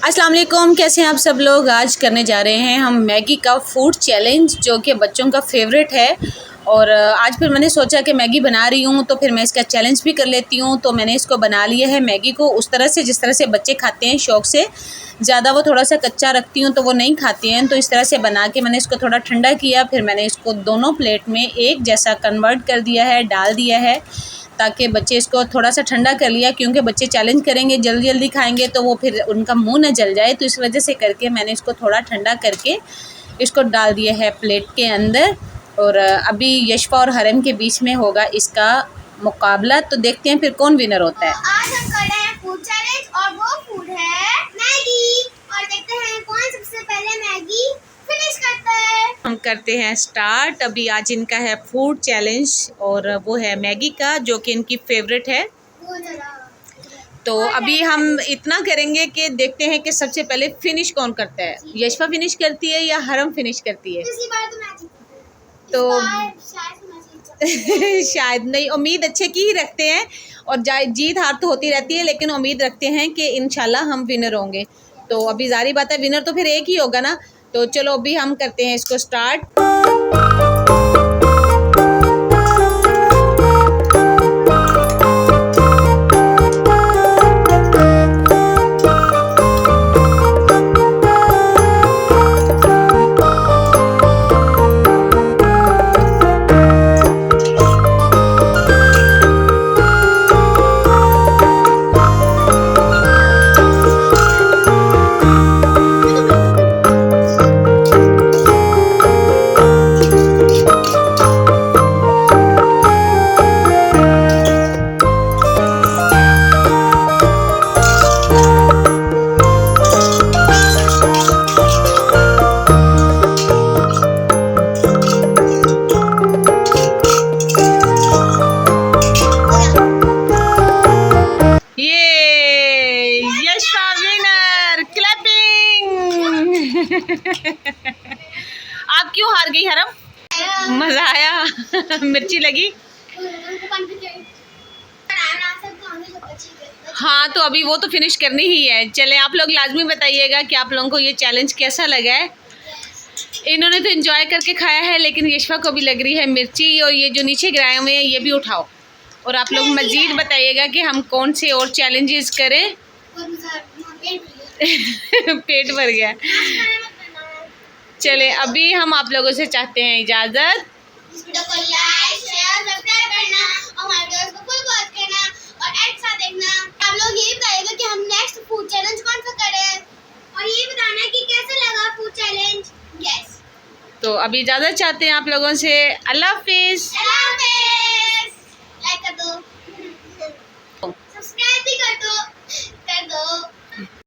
अस्सलाम वालेकुम, कैसे हैं आप सब लोग। आज करने जा रहे हैं हम मैगी का फूड चैलेंज, जो कि बच्चों का फेवरेट है। और आज फिर मैंने सोचा कि मैगी बना रही हूँ तो फिर मैं इसका चैलेंज भी कर लेती हूँ। तो मैंने इसको बना लिया है मैगी को उस तरह से जिस तरह से बच्चे खाते हैं शौक़ से। ज़्यादा वो थोड़ा सा कच्चा रखती हूँ तो वो नहीं खाते हैं, तो इस तरह से बना के मैंने इसको थोड़ा ठंडा किया। फिर मैंने इसको दोनों प्लेट में एक जैसा कन्वर्ट कर दिया है, डाल दिया है, ताकि बच्चे इसको थोड़ा सा ठंडा कर लिया, क्योंकि बच्चे चैलेंज करेंगे जल्दी जल्दी खाएंगे तो वो फिर उनका मुंह न जल जाए। तो इस वजह से करके मैंने इसको थोड़ा ठंडा करके इसको डाल दिया है प्लेट के अंदर। और अभी यशफा और हरम के बीच में होगा इसका मुकाबला, तो देखते हैं फिर कौन विनर होता है। आज हम कर रहे हैं फूड चैलेंज और वो फूड है मैगी, और देखते हैं कौन सबसे पहले मैगी फिनिश करता है। हम करते हैं स्टार्ट। अभी आज इनका है फूड चैलेंज और वो है मैगी का, जो कि इनकी फेवरेट है। तो अभी हम इतना करेंगे कि देखते हैं कि सबसे पहले फिनिश कौन करता है। यशफा फिनिश करती है या हरम फिनिश करती है? पिछली बार तो मैं तो शायद शायद नहीं, उम्मीद अच्छे की ही रखते हैं और जीत हार तो होती रहती है, लेकिन उम्मीद रखते हैं कि इंशाल्लाह हम विनर होंगे। तो अभी जारी बात है, विनर तो फिर एक ही होगा ना। तो चलो अभी हम करते हैं इसको स्टार्ट। आप क्यों हार गई हरम? मजा आया? मिर्ची लगी? हाँ, तो अभी वो तो फिनिश करनी ही है। चले आप लोग लाजमी बताइएगा कि आप लोगों को ये चैलेंज कैसा लगा है। इन्होंने तो एंजॉय करके खाया है, लेकिन यशफा को भी लग रही है मिर्ची। और ये जो नीचे गिराए हुए हैं ये भी उठाओ। और आप लोग मजीद बताइएगा कि हम कौन से और चैलेंजेस करें। पेट भर गया। चले अभी हम आप लोगों से चाहते हैं इजाज़त। वीडियो को लाइक, शेयर, सब्सक्राइब करना और हमारे वीडियोस को फुल वॉच करना और एड साथ देखना। आप लोग ये बताइएगा कि हम नेक्स्ट फूड चैलेंज कौन सा करें, और ये बताना कि कैसा लगा फूड चैलेंज। यस, तो अभी इजाज़त चाहते हैं आप लोगों से। अल्लाह हाफिज़। लाइक कर दो, सब्सक्राइब भी कर दो।